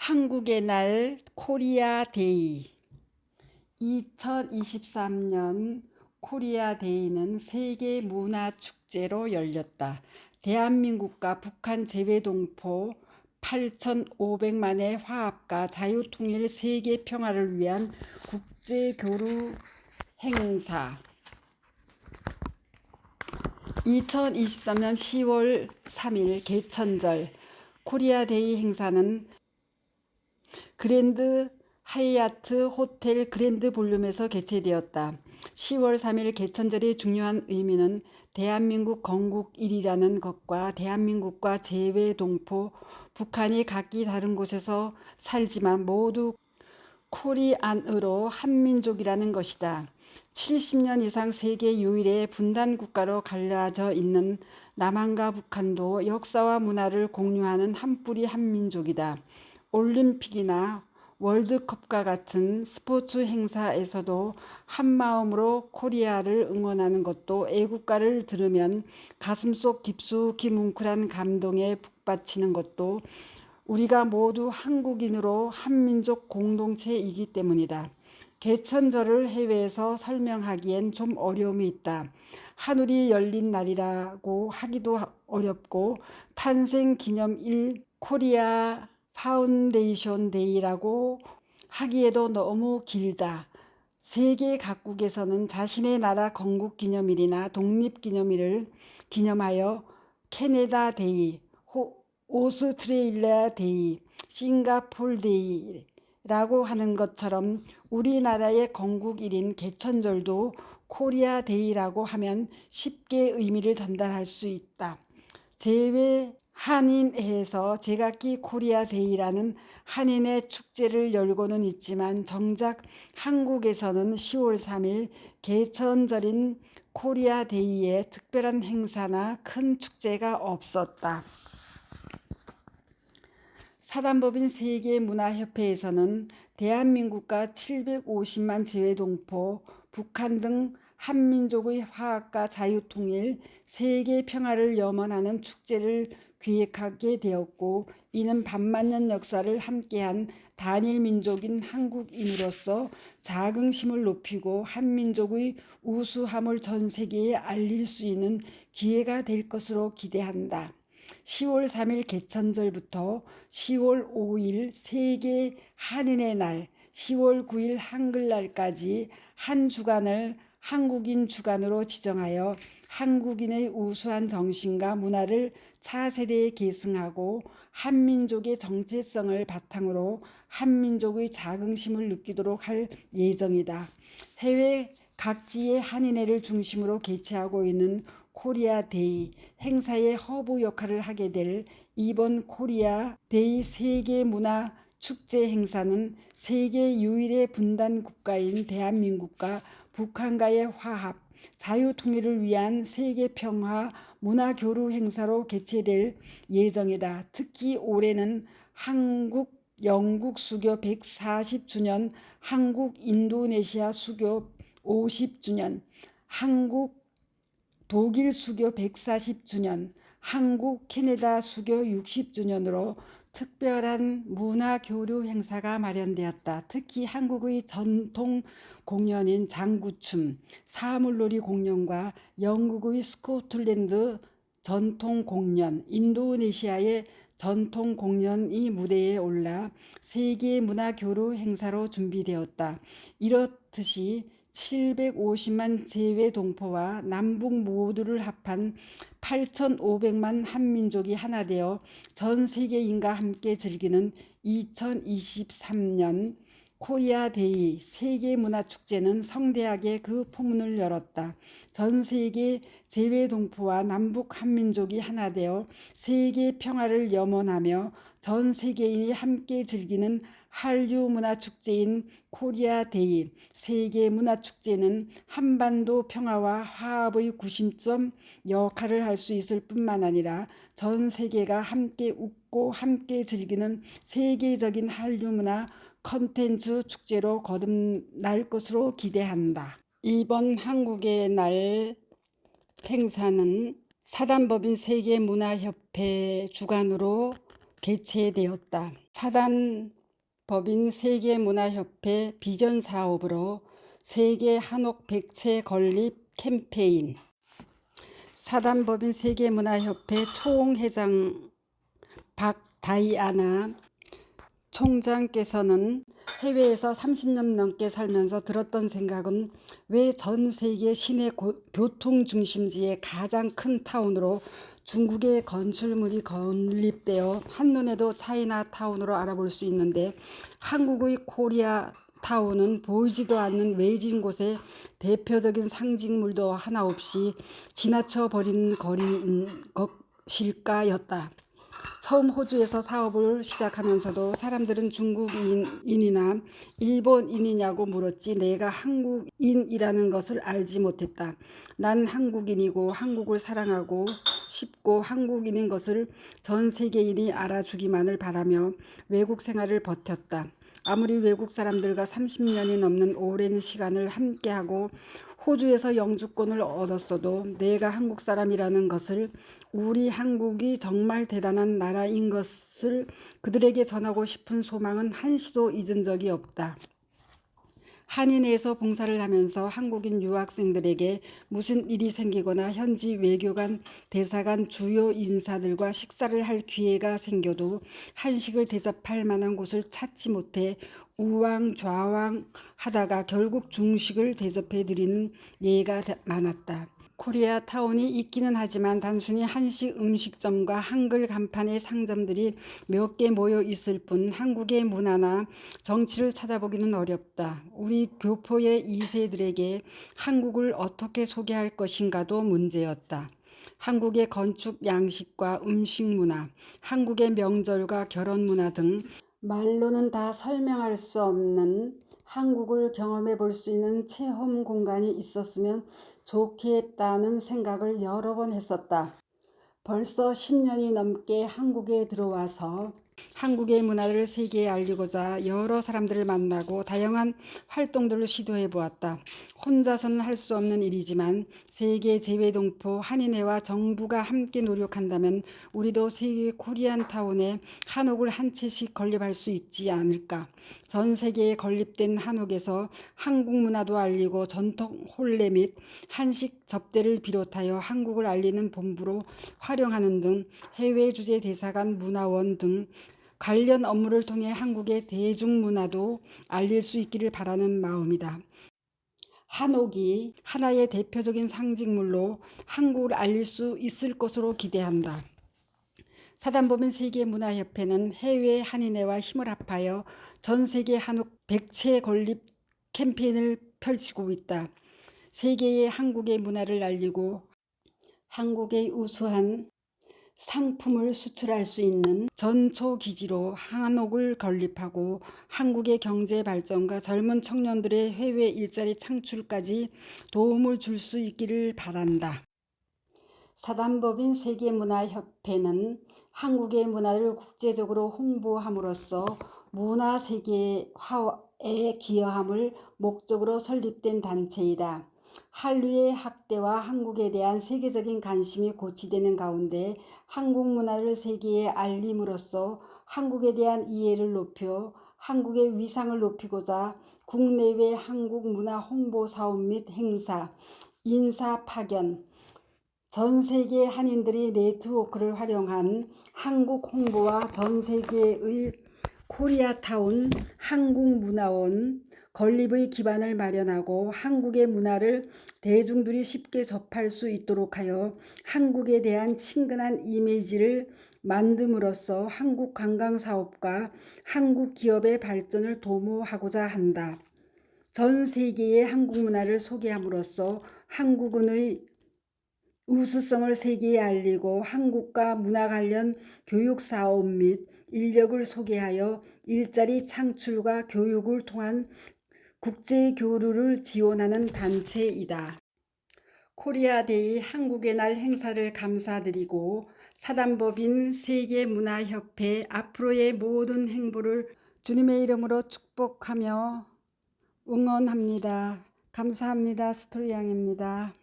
한국의 날 코리아 데이. 2023년 코리아 데이는 세계 문화 축제로 열렸다. 대한민국과 북한 재외동포 8,500만의 화합과 자유통일 세계 평화를 위한 국제교류 행사. 2023년 10월 3일 개천절 코리아 데이 행사는 그랜드 하얏트 호텔 그랜드 볼륨에서 개최되었다. 10월 3일 개천절의 중요한 의미는 대한민국 건국일이라는 것과 대한민국과 재외동포 북한이 각기 다른 곳에서 살지만 모두 코리안으로 한민족이라는 것이다. 70년 이상 세계 유일의 분단 국가로 갈라져 있는 남한과 북한도 역사와 문화를 공유하는 한 뿌리 한민족이다. 올림픽이나 월드컵과 같은 스포츠 행사에서도 한마음으로 코리아를 응원하는 것도 애국가를 들으면 가슴속 깊숙이 뭉클한 감동에 북받치는 것도 우리가 모두 한국인으로 한민족 공동체이기 때문이다. 개천절을 해외에서 설명하기엔 좀 어려움이 있다. 하늘이 열린 날이라고 하기도 어렵고 탄생기념일 코리아 파운데이션 데이라고 하기에도 너무 길다. 세계 각국에서는 자신의 나라 건국기념일이나 독립기념일을 기념하여 캐나다 데이, 오스트레일리아 데이, 싱가폴 데이라고 하는 것처럼 우리나라의 건국일인 개천절도 코리아 데이라고 하면 쉽게 의미를 전달할 수 있다. 제외 한인회에서 제각기 코리아 데이라는 한인의 축제를 열고는 있지만 정작 한국에서는 10월 3일 개천절인 코리아 데이에 특별한 행사나 큰 축제가 없었다. 사단법인 세계문화협회에서는 대한민국과 750만 재외동포, 북한 등 한민족의 화합과 자유통일, 세계 평화를 염원하는 축제를 기획하게 되었고, 이는 반만년 역사를 함께한 단일 민족인 한국인으로서 자긍심을 높이고 한민족의 우수함을 전 세계에 알릴 수 있는 기회가 될 것으로 기대한다. 10월 3일 개천절부터 10월 5일 세계 한인의 날, 10월 9일 한글날까지 한 주간을 한국인 주간으로 지정하여 한국인의 우수한 정신과 문화를 차세대에 계승하고 한민족의 정체성을 바탕으로 한민족의 자긍심을 느끼도록 할 예정이다. 해외 각지의 한인회를 중심으로 개최하고 있는 코리아 데이 행사의 허브 역할을 하게 될 이번 코리아 데이 세계 문화 축제 행사는 세계 유일의 분단 국가인 대한민국과 북한과의 화합, 자유통일을 위한 세계 평화 문화 교류 행사로 개최될 예정이다. 특히 올해는 한국 영국 수교 140주년, 한국 인도네시아 수교 50주년, 한국 독일 수교 140주년, 한국 캐나다 수교 60주년으로 특별한 문화 교류 행사가 마련되었다. 특히 한국의 전통 공연인 장구춤, 사물놀이 공연과 영국의 스코틀랜드 전통 공연, 인도네시아의 전통 공연이 무대에 올라 세계 문화 교류 행사로 준비되었다. 이렇듯이 750만 재외동포와 남북 모두를 합한 8,500만 한민족이 하나 되어 전 세계인과 함께 즐기는 2023년 코리아 데이 세계문화축제는 성대하게 그 포문을 열었다. 전 세계 재외동포와 남북 한민족이 하나 되어 세계 평화를 염원하며 전 세계인이 함께 즐기는 한류 문화축제인 코리아 데이 세계문화축제는 한반도 평화와 화합의 구심점 역할을 할 수 있을 뿐만 아니라 전 세계가 함께 웃고 함께 즐기는 세계적인 한류 문화 컨텐츠 축제로 거듭날 것으로 기대한다. 이번 한국의 날 행사는 사단법인 세계문화협회 주관으로 개최되었다. 사단법인 세계문화협회 비전 사업으로 세계 한옥 백채 건립 캠페인. 사단법인 세계문화협회 총회장 박다이아나 총장께서는 해외에서 30년 넘게 살면서 들었던 생각은 왜 전 세계 시내 교통 중심지의 가장 큰 타운으로 중국의 건축물이 건립되어 한눈에도 차이나타운으로 알아볼 수 있는데 한국의 코리아 타운은 보이지도 않는 외진 곳에 대표적인 상징물도 하나 없이 지나쳐 버린 거리인 것일까였다. 처음 호주에서 사업을 시작하면서도 사람들은 중국인이나 일본인이냐고 물었지 내가 한국인이라는 것을 알지 못했다. 난 한국인이고 한국을 사랑하고 싶고 한국인인 것을 전 세계인이 알아주기만을 바라며 외국 생활을 버텼다. 아무리 외국 사람들과 30년이 넘는 오랜 시간을 함께하고 호주에서 영주권을 얻었어도 내가 한국 사람이라는 것을, 우리 한국이 정말 대단한 나라인 것을 그들에게 전하고 싶은 소망은 한시도 잊은 적이 없다. 한인회에서 봉사를 하면서 한국인 유학생들에게 무슨 일이 생기거나 현지 외교관, 대사관 주요 인사들과 식사를 할 기회가 생겨도 한식을 대접할 만한 곳을 찾지 못해 우왕좌왕 하다가 결국 중식을 대접해 드리는 예가 많았다. 코리아 타운이 있기는 하지만 단순히 한식 음식점과 한글 간판의 상점들이 몇 개 모여 있을 뿐 한국의 문화나 정치를 찾아보기는 어렵다. 우리 교포의 2세들에게 한국을 어떻게 소개할 것인가도 문제였다. 한국의 건축 양식과 음식 문화, 한국의 명절과 결혼 문화 등 말로는 다 설명할 수 없는 한국을 경험해 볼 수 있는 체험 공간이 있었으면 좋겠다는 생각을 여러 번 했었다. 벌써 10년이 넘게 한국에 들어와서 한국의 문화를 세계에 알리고자 여러 사람들을 만나고 다양한 활동들을 시도해 보았다. 혼자서는 할 수 없는 일이지만 세계 재외동포 한인회와 정부가 함께 노력한다면 우리도 세계 코리안타운에 한옥을 한 채씩 건립할 수 있지 않을까. 전 세계에 건립된 한옥에서 한국 문화도 알리고 전통 혼례 및 한식 접대를 비롯하여 한국을 알리는 본부로 활용하는 등 해외 주재 대사관, 문화원 등 관련 업무를 통해 한국의 대중문화도 알릴 수 있기를 바라는 마음이다. 한옥이 하나의 대표적인 상징물로 한국을 알릴 수 있을 것으로 기대한다. 사단법인 세계문화협회는 해외 한인회와 힘을 합하여 전 세계 한옥 백채 건립 캠페인을 펼치고 있다. 세계에 한국의 문화를 알리고 한국의 우수한 상품을 수출할 수 있는 전초 기지로 한옥을 건립하고 한국의 경제 발전과 젊은 청년들의 해외 일자리 창출까지 도움을 줄 수 있기를 바란다. 사단법인 세계문화협회는 한국의 문화를 국제적으로 홍보함으로써 문화 세계화에 기여함을 목적으로 설립된 단체이다. 한류의 학대와 한국에 대한 세계적인 관심이 고취되는 가운데 한국 문화를 세계에 알림으로써 한국에 대한 이해를 높여 한국의 위상을 높이고자 국내외 한국 문화 홍보 사업 및 행사, 인사 파견, 전 세계 한인들이 네트워크를 활용한 한국 홍보와 전 세계의 코리아타운 한국문화원 건립의 기반을 마련하고 한국의 문화를 대중들이 쉽게 접할 수 있도록 하여 한국에 대한 친근한 이미지를 만듦으로써 한국 관광사업과 한국 기업의 발전을 도모하고자 한다. 전 세계의 한국 문화를 소개함으로써 한국은의 우수성을 세계에 알리고 한국과 문화 관련 교육 사업 및 인력을 소개하여 일자리 창출과 교육을 통한 국제 교류를 지원하는 단체이다. 코리아데이 한국의 날 행사를 감사드리고 사단법인 세계문화협회 앞으로의 모든 행보를 주님의 이름으로 축복하며 응원합니다. 감사합니다. 스토리양입니다.